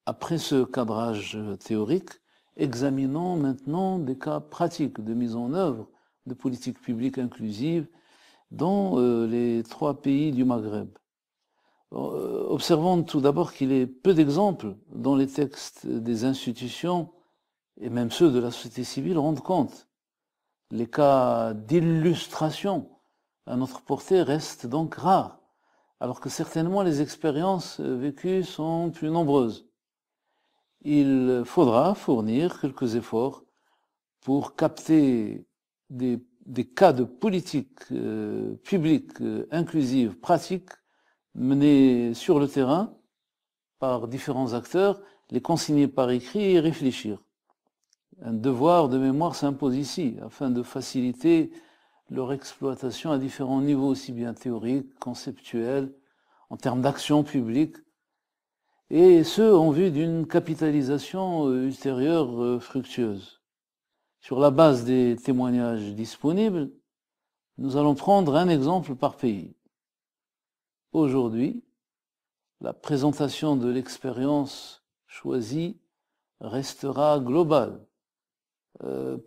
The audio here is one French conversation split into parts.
Après ce cadrage théorique, examinons maintenant des cas pratiques de mise en œuvre de politiques publiques inclusives dans les 3 pays du Maghreb. Observons tout d'abord qu'il est peu d'exemples dont les textes des institutions et même ceux de la société civile rendent compte. Les cas d'illustration à notre portée restent donc rares, alors que certainement les expériences vécues sont plus nombreuses. Il faudra fournir quelques efforts pour capter des cas de politique publique inclusive pratique menés sur le terrain par différents acteurs, les consigner par écrit et réfléchir. Un devoir de mémoire s'impose ici, afin de faciliter leur exploitation à différents niveaux, aussi bien théoriques, conceptuels, en termes d'action publique, et ce, en vue d'une capitalisation ultérieure fructueuse. Sur la base des témoignages disponibles, nous allons prendre un exemple par pays. Aujourd'hui, la présentation de l'expérience choisie restera globale,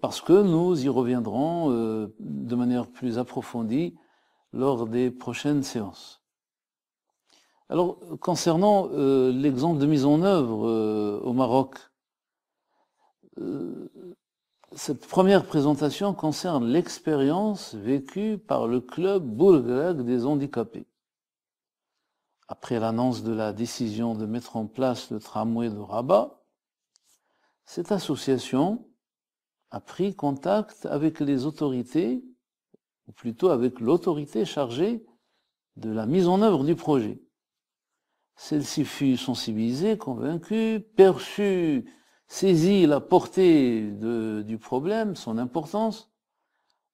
parce que nous y reviendrons de manière plus approfondie lors des prochaines séances. Alors, concernant l'exemple de mise en œuvre au Maroc, cette première présentation concerne l'expérience vécue par le club Bourg-Greg des handicapés. Après l'annonce de la décision de mettre en place le tramway de Rabat, cette association a pris contact avec les autorités, ou plutôt avec l'autorité chargée de la mise en œuvre du projet. Celle-ci fut sensibilisée, convaincue, perçut, saisit la portée du problème, son importance.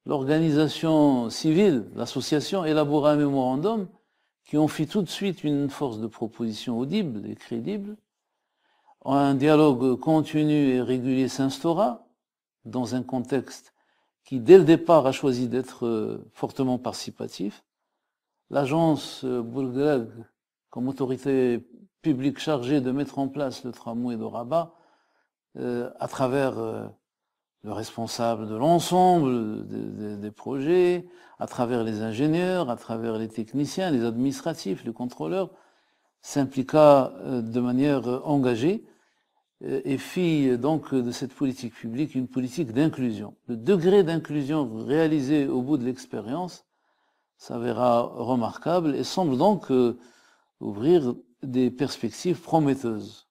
L'organisation civile, l'association, élabora un mémorandum qui en fit tout de suite une force de proposition audible et crédible. Un dialogue continu et régulier s'instaura dans un contexte qui, dès le départ, a choisi d'être fortement participatif. L'agence Bourg-Greg, comme autorité publique chargée de mettre en place le tramway de Rabat, à travers le responsable de l'ensemble des projets, à travers les ingénieurs, à travers les techniciens, les administratifs, les contrôleurs, s'impliqua de manière engagée et fit donc de cette politique publique une politique d'inclusion. Le degré d'inclusion réalisé au bout de l'expérience s'avéra remarquable et semble donc ouvrir des perspectives prometteuses.